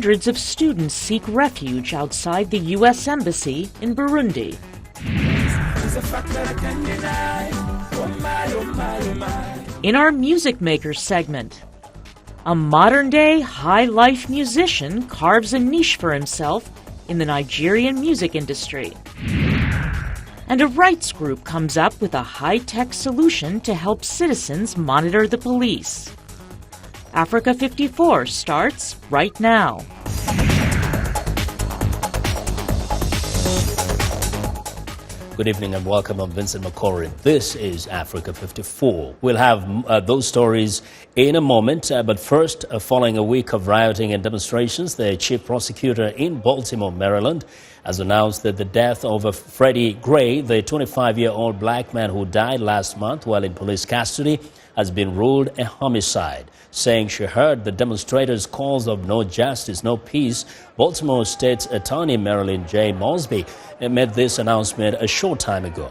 hundreds of students seek refuge outside the U.S. Embassy in Burundi. In our Music Makers segment, a modern-day high-life musician carves a niche for himself in the Nigerian music industry. And a rights group comes up with a high-tech solution to help citizens monitor the police. Africa 54 starts right now. Good evening and welcome. I'm Vincent McCory. This is Africa 54. We'll have those stories in a moment, but first, following a week of rioting and demonstrations, the chief prosecutor in Baltimore, Maryland, has announced that the death of Freddie Gray, the 25-year-old black man who died last month while in police custody, has been ruled a homicide. Saying she heard the demonstrators' calls of no justice, no peace, Baltimore State's Attorney Marilyn J. Mosby made this announcement a short time ago.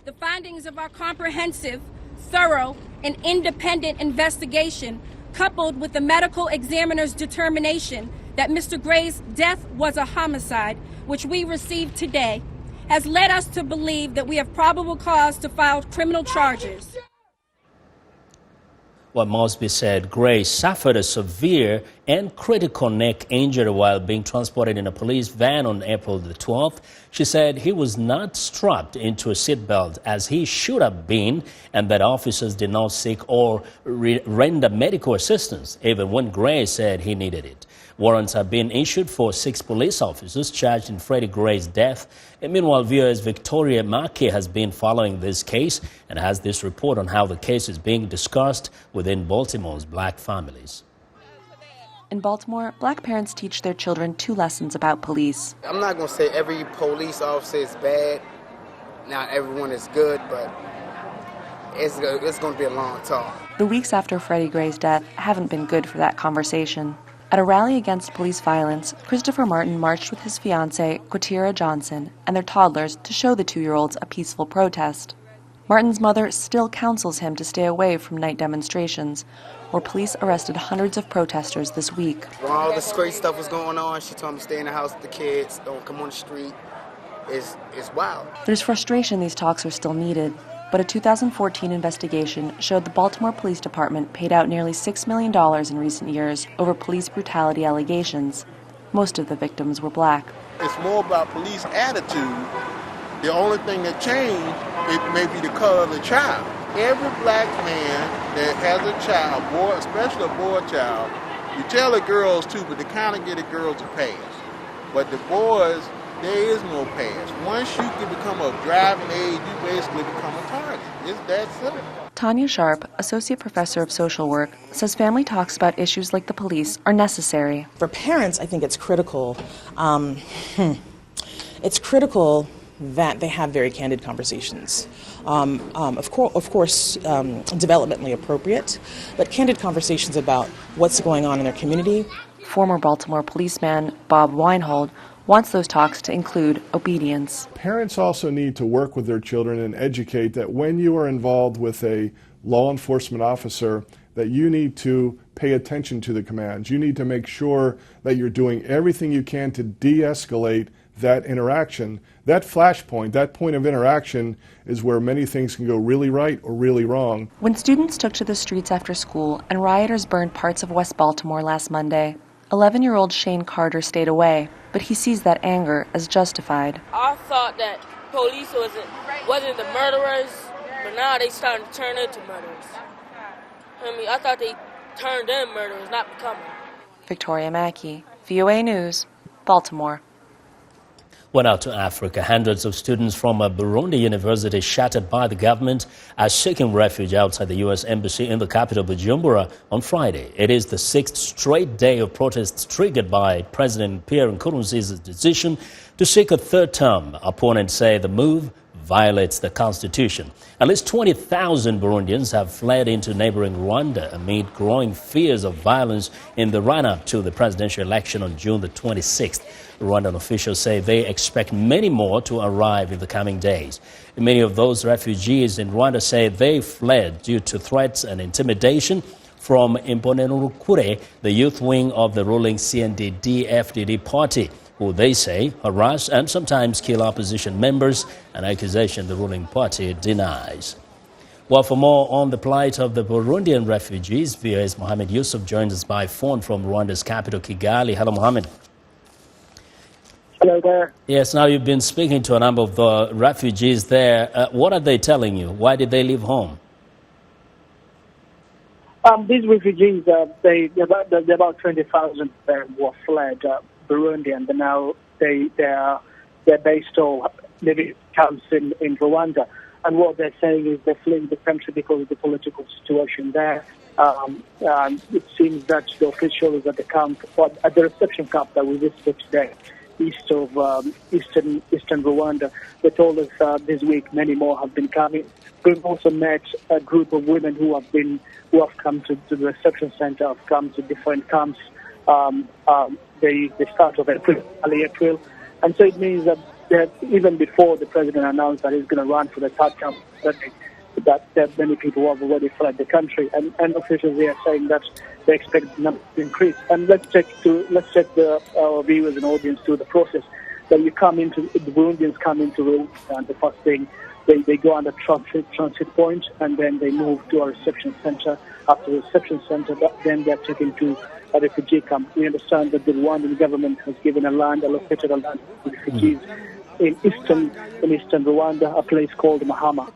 The findings of our comprehensive, thorough, and independent investigation, coupled with the medical examiner's determination that Mr. Gray's death was a homicide, which we received today, has led us to believe that we have probable cause to file criminal charges. What Mosby said, Gray suffered a severe and critical neck injury while being transported in a police van on April the 12th. She said he was not strapped into a seatbelt as he should have been, and that officers did not seek or render medical assistance, even when Gray said he needed it. Warrants have been issued for 6 police officers charged in Freddie Gray's death. And meanwhile, viewers, Victoria Maki has been following this case and has this report on how the case is being discussed within Baltimore's black families. In Baltimore, black parents teach their children 2 lessons about police. I'm not going to say every police officer is bad. Not everyone is good, but it's going to be a long talk. The weeks after Freddie Gray's death haven't been good for that conversation. At a rally against police violence, Christopher Martin marched with his fiancée, Quatira Johnson, and their toddlers to show the 2-year-olds a peaceful protest. Martin's mother still counsels him to stay away from night demonstrations, where police arrested hundreds of protesters this week. When all this crazy stuff was going on, she told me to stay in the house with the kids, don't come on the street. It's wild. There's frustration these talks are still needed, but a 2014 investigation showed the Baltimore Police Department paid out nearly $6 million in recent years over police brutality allegations. Most of the victims were black. It's more about police attitude. The only thing that changed, it may be the color of the child. Every black man that has a child, boy, especially a boy child, you tell the girls too, but they kind of get the girls a pass. But the boys, there is no pass. Once you can become of driving age, you basically become a target. It's that simple. Tanya Sharp, associate professor of social work, says family talks about issues like the police are necessary. For parents, I think it's critical. It's critical that they have very candid conversations. Of course, developmentally appropriate, but candid conversations about what's going on in their community. Former Baltimore policeman Bob Weinhold wants those talks to include obedience. Parents also need to work with their children and educate that when you are involved with a law enforcement officer, that you need to pay attention to the commands. You need to make sure that you're doing everything you can to de-escalate that interaction. That flashpoint, that point of interaction, is where many things can go really right or really wrong. When students took to the streets after school and rioters burned parts of West Baltimore last Monday, 11-year-old Shane Carter stayed away, but he sees that anger as justified. I thought that police wasn't the murderers, but now they starting to turn into murderers. I thought they turned in murderers, not becoming. Victoria Mackey, VOA News, Baltimore. Went out to Africa. Hundreds of students from a Burundi university shattered by the government are seeking refuge outside the U.S. Embassy in the capital, Bujumbura, on Friday. It is the 6th straight day of protests triggered by President Pierre Nkurunziza's decision to seek a 3rd term. Opponents say the move violates the constitution. At least 20,000 Burundians have fled into neighboring Rwanda amid growing fears of violence in the run-up to the presidential election on June the 26th. Rwandan officials say they expect many more to arrive in the coming days. Many of those refugees in Rwanda say they fled due to threats and intimidation from Imbonerakure, the youth wing of the ruling CNDD-FDD party, who they say harass and sometimes kill opposition members, an accusation the ruling party denies. Well, for more on the plight of the Burundian refugees, VOA's Mohammed Yusuf joins us by phone from Rwanda's capital, Kigali. Hello, Mohammed. Hello there. Yes, now you've been speaking to a number of the refugees there. What are they telling you? Why did they leave home? These refugees, they're about 20,000 were fled Burundi, and now they're based or living camps in Rwanda. And what they're saying is they're fleeing the country because of the political situation there. It seems that the officials at the camp, at the reception camp that we visited today, east of eastern Rwanda, they told us this week many more have been coming. We've also met a group of women who have come to the reception center, have come to different camps. They start of early April, and so it means that even before the president announced that he's going to run for the third term, that many people have already fled the country, and officials are saying that they expect the number to increase. And let's take our viewers and audience through the process. That the Burundians come into Rwanda, and the first thing they go on the transit point, and then they move to a reception center. After the reception center, then they're taken to a refugee camp. We understand that the Rwandan government has given allocated a land to refugees in eastern Rwanda, a place called Mahama.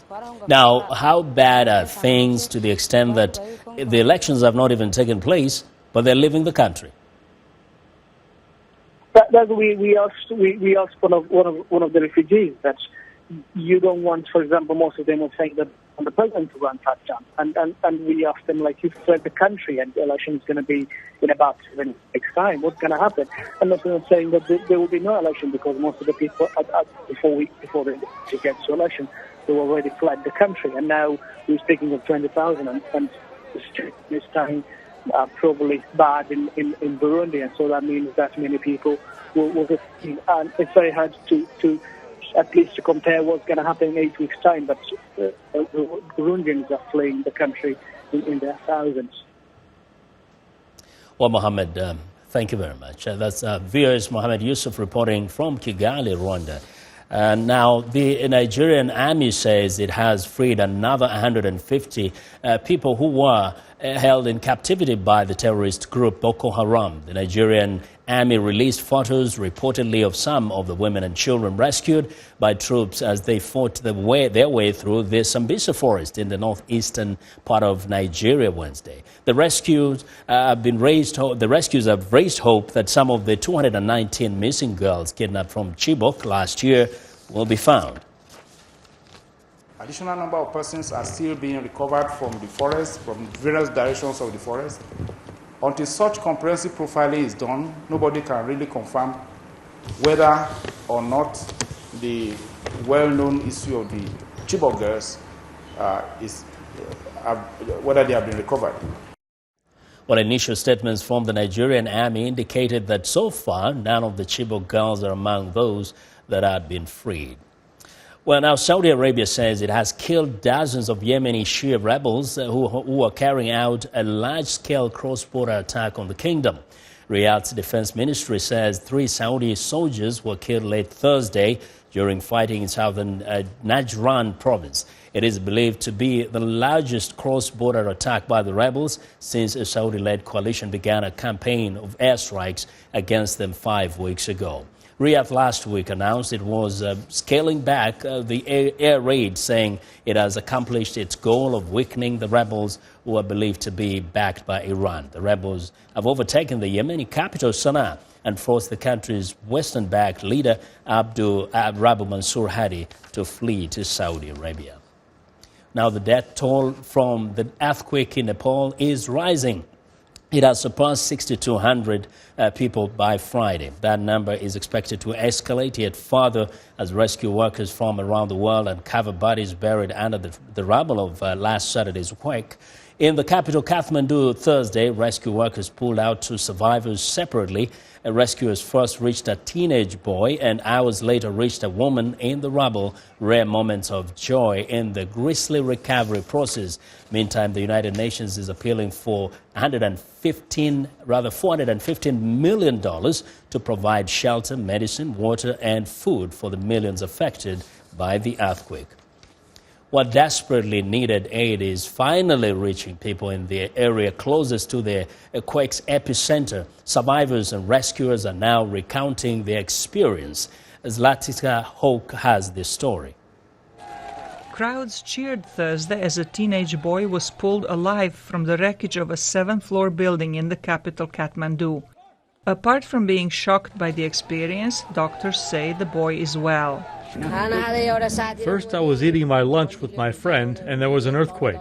Now, how bad are things to the extent that the elections have not even taken place, but they're leaving the country? We asked one of the refugees that you don't want, for example, most of them were saying that on the president to run third term, and we asked them, like, you fled the country and the election is going to be in about 7 weeks' time. What's going to happen? And most of them saying that there will be no election because most of the people before they get to election, they already fled the country. And now we're speaking of 20,000, and the situation is turning probably bad in Burundi, and so that means that many people will get, and it's very hard to at least to compare what's going to happen in 8 weeks' time, but Burundians are fleeing the country in their thousands. Well, Mohammed, thank you very much. That's VOA's Mohammed Yusuf reporting from Kigali, Rwanda. Now, the Nigerian army says it has freed another 150 people who were held in captivity by the terrorist group Boko Haram. The Nigerian army released photos reportedly of some of the women and children rescued by troops as they fought their way through the Sambisa forest in the northeastern part of Nigeria Wednesday. The rescues have raised hope that some of the 219 missing girls kidnapped from Chibok last year will be found. Additional number of persons are still being recovered from the forest, from various directions of the forest. Until such comprehensive profiling is done, nobody can really confirm whether or not the well-known issue of the Chibok girls whether they have been recovered. Well, initial statements from the Nigerian army indicated that so far, none of the Chibok girls are among those that had been freed. Well, now Saudi Arabia says it has killed dozens of Yemeni Shia rebels who are carrying out a large-scale cross-border attack on the kingdom. Riyadh's defense ministry says 3 Saudi soldiers were killed late Thursday during fighting in southern Najran province. It is believed to be the largest cross-border attack by the rebels since a Saudi-led coalition began a campaign of airstrikes against them 5 weeks ago. Riyadh last week announced it was scaling back the air raid, saying it has accomplished its goal of weakening the rebels who are believed to be backed by Iran. The rebels have overtaken the Yemeni capital, Sana'a, and forced the country's Western-backed leader, Rabu Mansur Hadi, to flee to Saudi Arabia. Now, the death toll from the earthquake in Nepal is rising. It has surpassed 6,200 people by Friday. That number is expected to escalate yet further as rescue workers from around the world uncover bodies buried under the rubble of last Saturday's quake. In the capital Kathmandu Thursday, rescue workers pulled out two survivors separately. Rescuers first reached a teenage boy and hours later reached a woman in the rubble. Rare moments of joy in the grisly recovery process. Meantime, the United Nations is appealing for $415 million to provide shelter, medicine, water and food for the millions affected by the earthquake. What desperately needed aid is finally reaching people in the area closest to the quake's epicenter. Survivors and rescuers are now recounting their experience. Zlatica Hoke has this story. Crowds cheered Thursday as a teenage boy was pulled alive from the wreckage of a 7th-floor building in the capital Kathmandu. Apart from being shocked by the experience, doctors say the boy is well. First, I was eating my lunch with my friend, and there was an earthquake,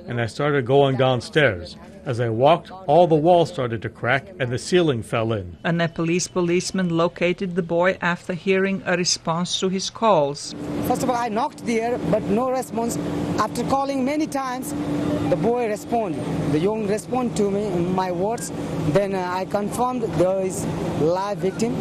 and I started going downstairs. As I walked, all the walls started to crack, and the ceiling fell in. A Nepalese policeman located the boy after hearing a response to his calls. First of all, I knocked there, but no response. After calling many times, the boy responded. The young responded to me in my words. Then I confirmed there is live victim.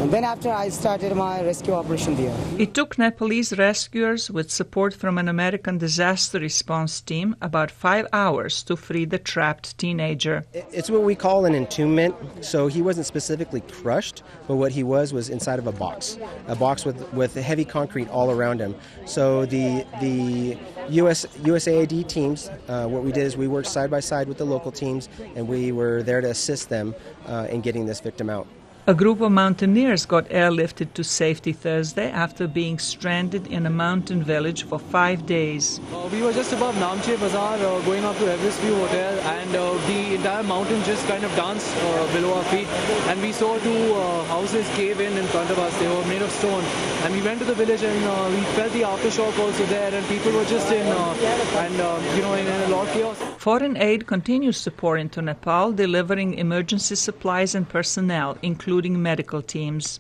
And then after I started my rescue operation there. It took Nepalese rescuers with support from an American disaster response team about 5 hours to free the trapped teenager. It's what we call an entombment. So he wasn't specifically crushed, but what he was inside of a box with heavy concrete all around him. So the USAID teams, what we did is we worked side by side with the local teams, and we were there to assist them in getting this victim out. A group of mountaineers got airlifted to safety Thursday after being stranded in a mountain village for 5 days. We were just above Namche Bazaar, going up to Everest View Hotel, and the entire mountain just kind of danced below our feet. And we saw two houses cave in front of us. They were made of stone. And we went to the village, and we felt the aftershock also there, and people were just in a lot of chaos. Foreign aid continues to pour into Nepal, delivering emergency supplies and personnel, including medical teams.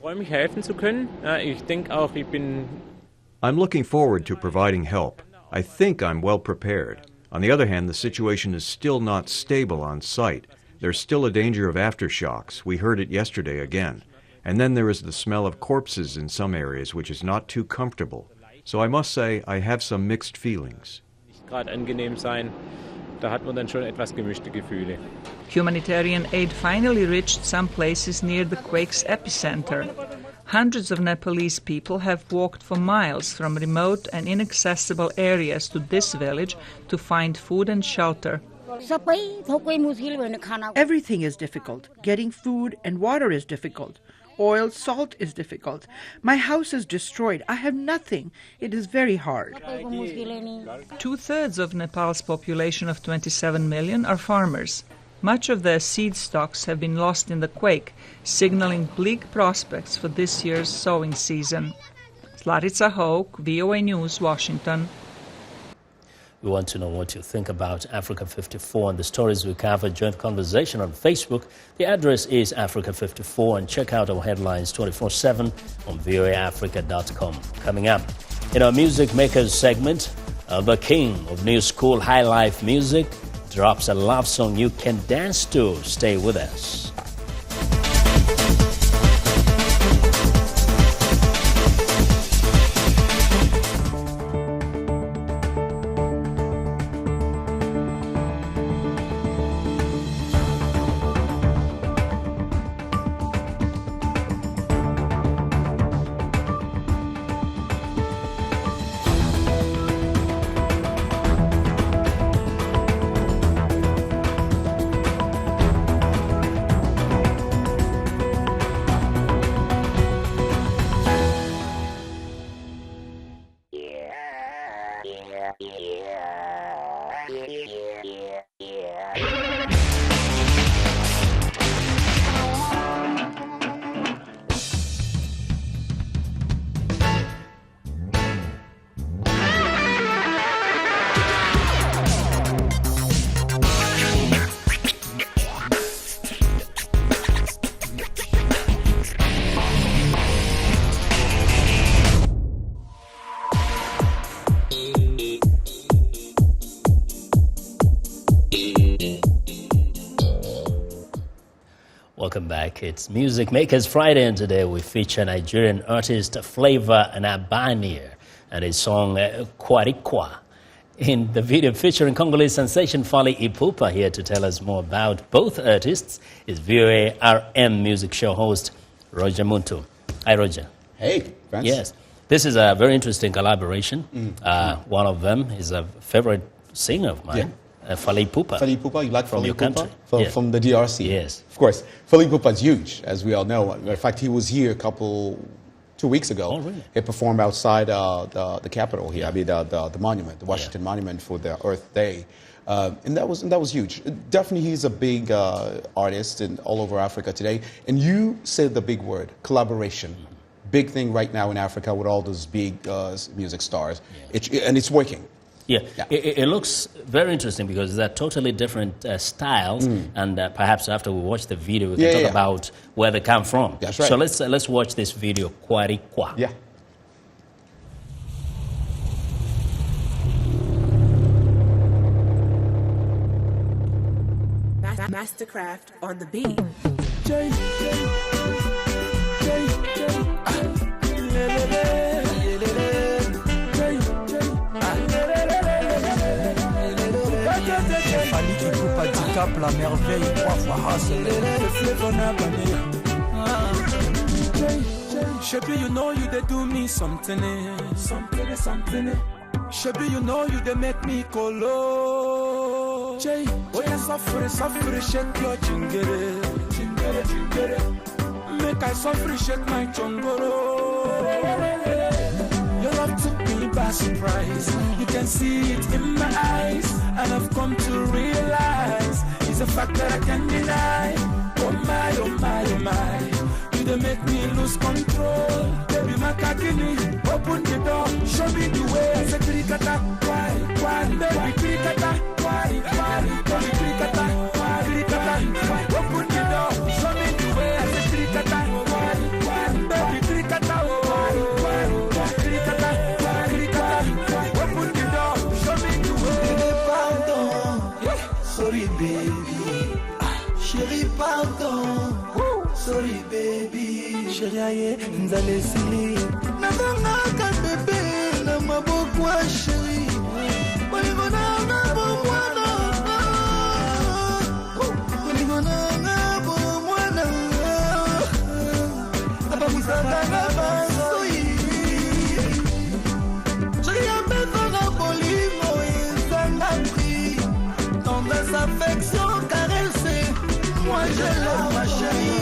I'm looking forward to providing help. I think I'm well prepared. On the other hand, the situation is still not stable on site. There's still a danger of aftershocks. We heard it yesterday again. And then there is the smell of corpses in some areas, which is not too comfortable. So I must say I have some mixed feelings. Humanitarian aid finally reached some places near the quake's epicenter. Hundreds of Nepalese people have walked for miles from remote and inaccessible areas to this village to find food and shelter. Everything is difficult. Getting food and water is difficult. Oil, salt is difficult. My house is destroyed. I have nothing. It is very hard. 2/3 of Nepal's population of 27 million are farmers. Much of their seed stocks have been lost in the quake, signaling bleak prospects for this year's sowing season. Zlatica Hoke, VOA News, Washington. We want to know what you think about Africa 54 and the stories we cover. Join the conversation on Facebook. The address is Africa54, and check out our headlines 24/7 on voaafrica.com. Coming up, in our Music Makers segment, the king of new school high life music drops a love song you can dance to. Stay with us. Welcome back. It's Music Makers Friday, and today we feature Nigerian artist Flavor Nabanir and his song Kwarikwa. In the video featuring Congolese sensation Fally Ipupa, here to tell us more about both artists is VOA RM music show host Roger Muntu. Hi, Roger. Hey, Vince. Yes. This is a very interesting collaboration. One of them is a favorite singer of mine, Fally Ipupa. Fally Ipupa, you like from Fally your Ipupa? country? From the DRC? Yes. Of course. Fally Ipupa is huge, as we all know. In fact, he was here 2 weeks ago. Oh, really? He performed outside the Capitol here, the monument, the Washington Monument for the Earth Day. And that was huge. Definitely he's a big artist all over Africa today. And you said the big word, collaboration. Big thing right now in Africa with all those big music stars. And it's working. Yeah, it looks very interesting because they're totally different styles, and perhaps after we watch the video, we can talk about where they come from. That's right. So let's watch this video, Kwarikwa. Yeah. Mastercraft on the beat. Fally Ipupa Dicap, la merveille, 3 fois Shabby, you know you they do me something. Shabby, you know you they make me colo. Jay, oh yeah, suffer, shake your chingere. Make I suffer, shake my chongoro. Your love took me by surprise. You can see it in my eyes, and I've come to realize it's a fact that I can't deny. Oh my, oh my, oh my. You they make me lose control. Baby, my kakini, open the door, show me the way. I say, krikata, why, baby, krikata, why, baby, krikata, krikata, open the door, show me the way. I say, krikata, why, baby, krikata, why, krikata, open the door, show me the way. Pardon, sorry, baby, chérie, pardon. Sorry baby, chérie aye nzalesi nabanga bébé na maboko wa chérie bolingona ngabo mwana bolingona ngabo mwana abamusanga ngabasoi chérie ambezo na bolimo ezanga prix tendresse affection caresse moi je l'aime ma chérie.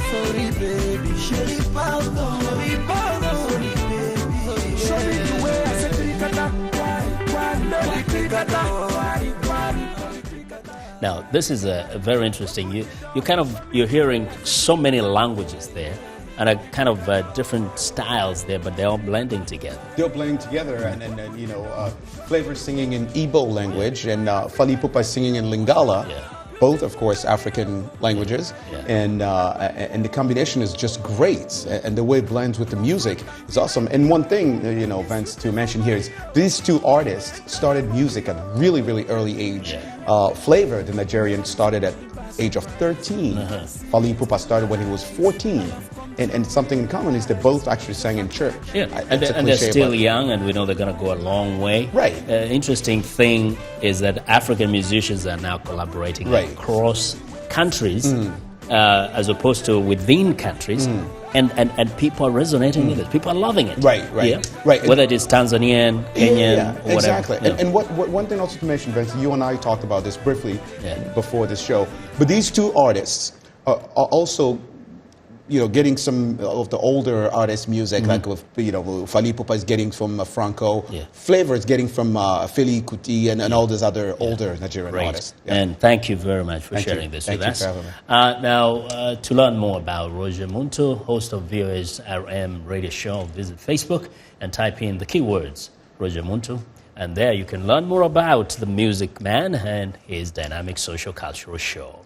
Sorry baby, chérie pardon, sorry baby, show me the way. I said krikata, Now, this is a very interesting. You're hearing so many languages there, and a kind of different styles there, but they're all blending together. They're blending together, and you know, Flavor singing in Igbo language, and Fally Ipupa singing in Lingala. Both, of course, African languages, and the combination is just great, and the way it blends with the music is awesome. And one thing, you know, Vince, to mention here is these two artists started music at a really, really early age. Flavor, the Nigerian, started at age of 13. Fally Ipupa started when he was 14. And something in common is they both actually sang in church. And they're still young, and we know they're going to go a long way. Right. Interesting thing is that African musicians are now collaborating across countries as opposed to within countries. And people are resonating with it. People are loving it. Right. Whether it is Tanzanian, Kenyan, or whatever. Exactly. And one thing also to mention, Vince, you and I talked about this briefly before this show, but these two artists are also, you know, getting some of the older artists' music, like with, you know, Fally Ipupa is getting from Franco. Flavor is getting from Feli Kuti and all those other older Nigerian artists. And thank you very much for sharing this with us. Now, to learn more about Roger Muntu, host of VOA's RM radio show, visit Facebook and type in the keywords Roger Muntu. And there you can learn more about the music man and his dynamic social-cultural show.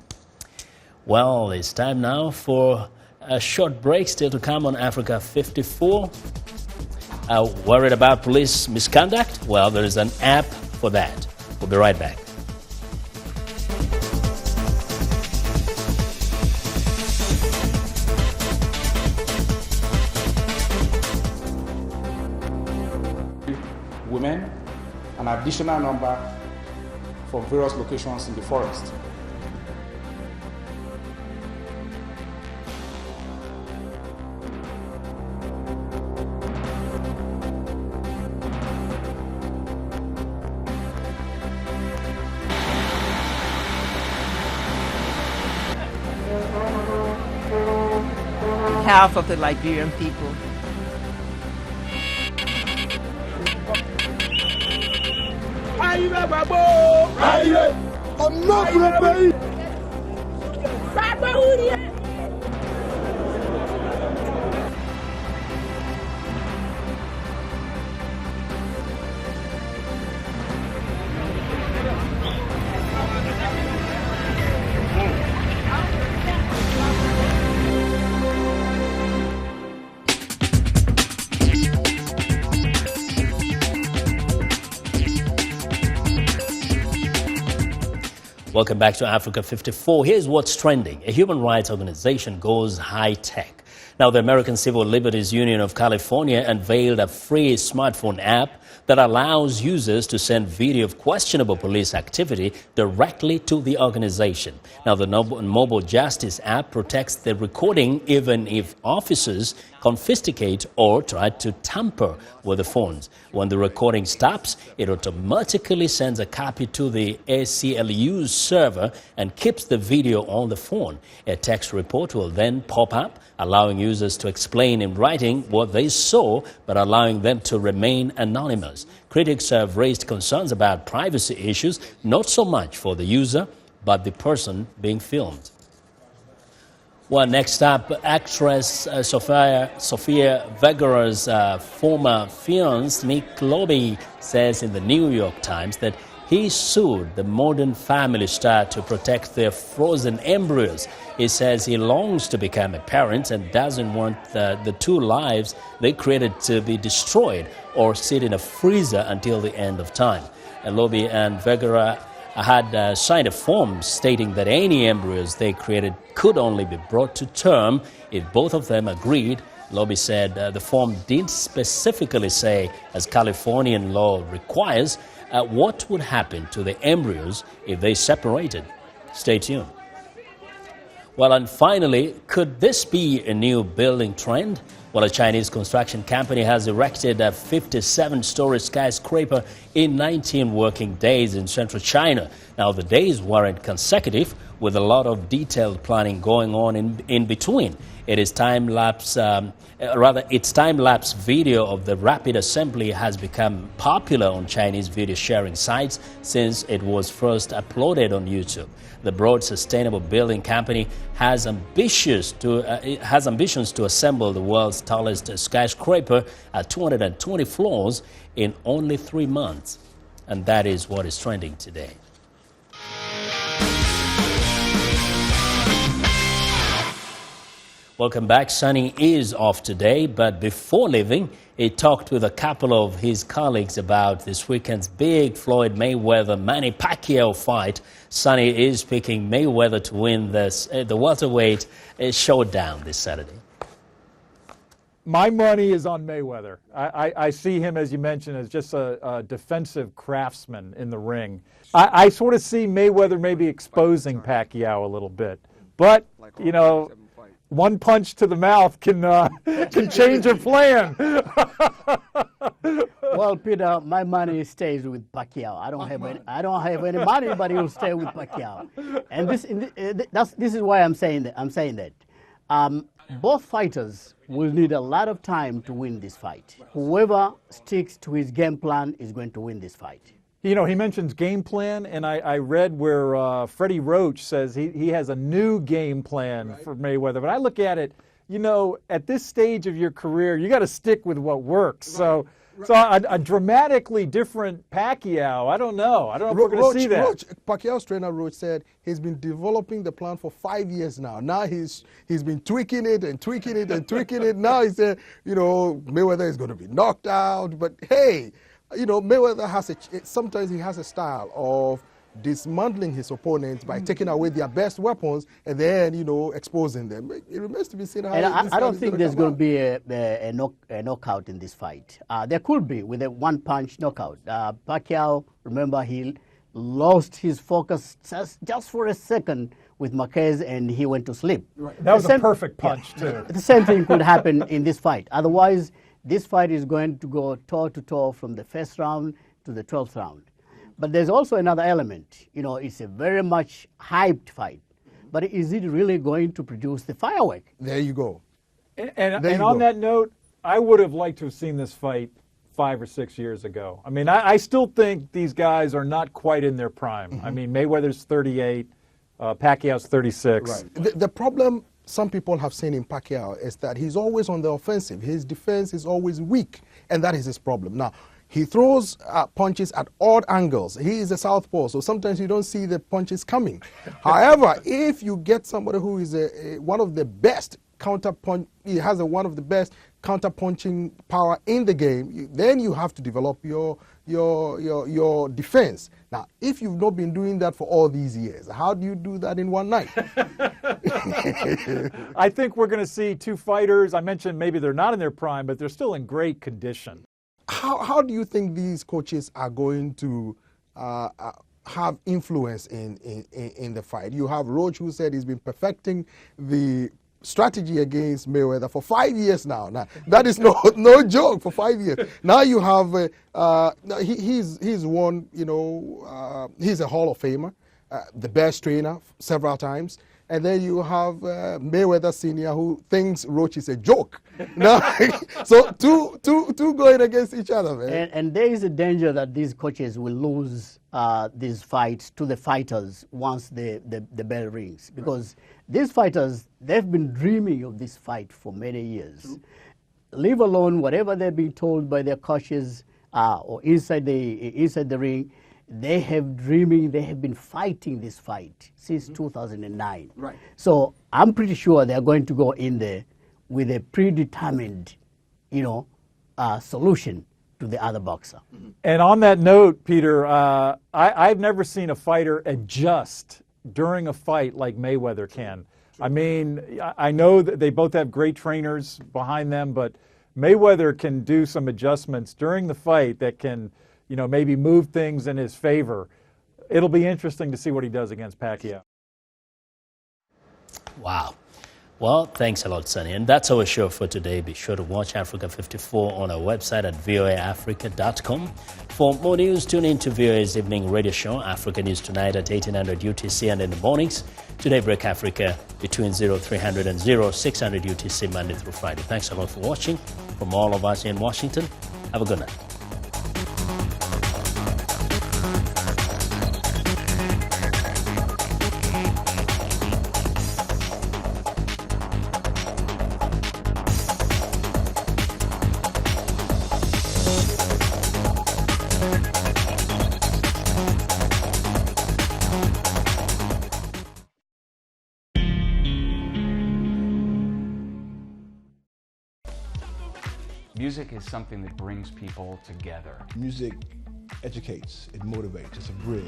Well, it's time now for a short break, still to come on Africa 54. Worried about police misconduct? Well, there is an app for that. We'll be right back. women, an additional number from various locations in the forest. Half of the Liberian people. I'm not gonna pay. Welcome back to Africa 54. Here's what's trending. A human rights organization goes high-tech. Now, the American Civil Liberties Union of California unveiled a free smartphone app that allows users to send video of questionable police activity directly to the organization. Now, the mobile justice app protects the recording even if officers confiscate or try to tamper with the phones. When the recording stops, it automatically sends a copy to the ACLU server and keeps the video on the phone. A text report will then pop up, allowing users to explain in writing what they saw, but allowing them to remain anonymous. Critics have raised concerns about privacy issues, not so much for the user, but the person being filmed. Well, next up, actress Sofia Vergara's former fiancé, Nick Lobe, says in the New York Times that he sued the Modern Family star to protect their frozen embryos. He says he longs to become a parent and doesn't want the two lives they created to be destroyed or sit in a freezer until the end of time. Lobe and Vergara had signed a form stating that any embryos they created could only be brought to term if both of them agreed. Lobe said the form didn't specifically say, as Californian law requires, what would happen to the embryos if they separated. Stay tuned. Well, and finally, could this be a new building trend? Well, a Chinese construction company has erected a 57-story skyscraper in 19 working days in central China. Now, the days weren't consecutive, with a lot of detailed planning going on in between. Its time-lapse video of the rapid assembly has become popular on Chinese video sharing sites since it was first uploaded on YouTube. The Broad Sustainable Building Company has ambitions to assemble the world's tallest skyscraper at 220 floors in only 3 months. And that is what is trending today. Welcome back. Sunny is off today, but before leaving, he talked with a couple of his colleagues about this weekend's big Floyd Mayweather-Manny Pacquiao fight. Sunny is picking Mayweather to win the welterweight showdown this Saturday. My money is on Mayweather. I see him, as you mentioned, as just a defensive craftsman in the ring. I sort of see Mayweather maybe exposing Pacquiao a little bit. But, you know, one punch to the mouth can change a plan. Well, Peter, my money stays with Pacquiao. I don't have any money, but he'll stay with Pacquiao. And this is why I'm saying that. Both fighters will need a lot of time to win this fight. Whoever sticks to his game plan is going to win this fight. You know, he mentions game plan, and I read where Freddie Roach says he has a new game plan for Mayweather. But I look at it, you know, at this stage of your career, you got to stick with what works. So a dramatically different Pacquiao, I don't know. I don't know if we're going to see that. Pacquiao's trainer, Roach, said he's been developing the plan for 5 years now. Now he's been tweaking it and tweaking it and tweaking it. Now he said, you know, Mayweather is going to be knocked out. But, hey, you know, Mayweather sometimes he has a style of dismantling his opponents by taking away their best weapons and then, exposing them. It remains to be seen how And I don't think there's going to be a knockout in this fight. There could be with a one-punch knockout. Pacquiao, remember, he lost his focus just for a second with Marquez, and he went to sleep. Right. That was a perfect punch, too. The same thing could happen in this fight. Otherwise, this fight is going to go toe-to-toe from the first round to the 12th round. But there's also another element. It's a very much hyped fight. But is it really going to produce the firework? There you go. And on that note, I would have liked to have seen this fight 5 or 6 years ago. I mean, I still think these guys are not quite in their prime. I mean, Mayweather's 38, Pacquiao's 36. Right. The problem some people have seen in Pacquiao is that he's always on the offensive. His defense is always weak, and that is his problem. Now, he throws punches at odd angles. He is a southpaw, so sometimes you don't see the punches coming. However, if you get somebody who is one of the best he has one of the best counter-punching power in the game, then you have to develop your defense. Now, if you've not been doing that for all these years, how do you do that in one night? I think we're going to see two fighters. I mentioned maybe they're not in their prime, but they're still in great condition. How do you think these coaches are going to have influence in the fight? You have Roach, who said he's been perfecting the strategy against Mayweather for 5 years now. Now that is no joke, for 5 years. Now you have he's won. He's a Hall of Famer, the best trainer several times. And then you have Mayweather Sr., who thinks Roach is a joke. Now, so two going against each other, man. And there is a danger that these coaches will lose these fights to the fighters once the bell rings. Because these fighters, they've been dreaming of this fight for many years. Leave alone whatever they're being told by their coaches or inside the ring. They have been fighting this fight since 2009. Right. So I'm pretty sure they're going to go in there with a predetermined, solution to the other boxer. And on that note, Peter, I've never seen a fighter adjust during a fight like Mayweather can. I mean, I know that they both have great trainers behind them, but Mayweather can do some adjustments during the fight that can maybe move things in his favor. It'll be interesting to see what he does against Pacquiao. Wow. Well, thanks a lot, Sonny. And that's our show for today. Be sure to watch Africa 54 on our website at voaafrica.com. For more news, tune in to VOA's evening radio show, Africa News Tonight at 1800 UTC and in the mornings. Today, Break Africa between 0300 and 0600 UTC Monday through Friday. Thanks a lot for watching. From all of us in Washington, have a good night. Music is something that brings people together. Music educates, it motivates, it's a bridge.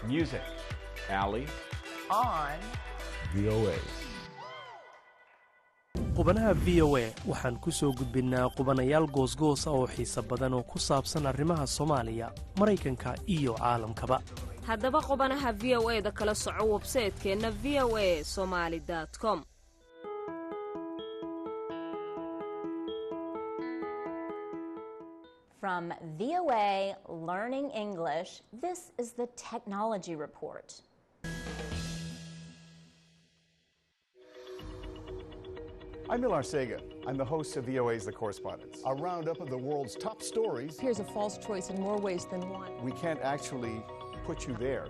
Music. Ali. On VOA. qubanaha VOA waxaan ku soo gudbinnaa qubanayaal goosgoos oo xiiso badan oo ku saabsan arrimaha Soomaaliya, Mareykanka iyo caalamkaba. haddaba qubanaha VOA-da kala soco website-keena voasomali.com. From VOA Learning English, this is the Technology Report. I'm Milar Sega. I'm the host of VOA's The Correspondents. A roundup of the world's top stories. Here's a false choice in more ways than one. We can't actually put you there,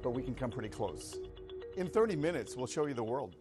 but we can come pretty close. In 30 minutes, we'll show you the world.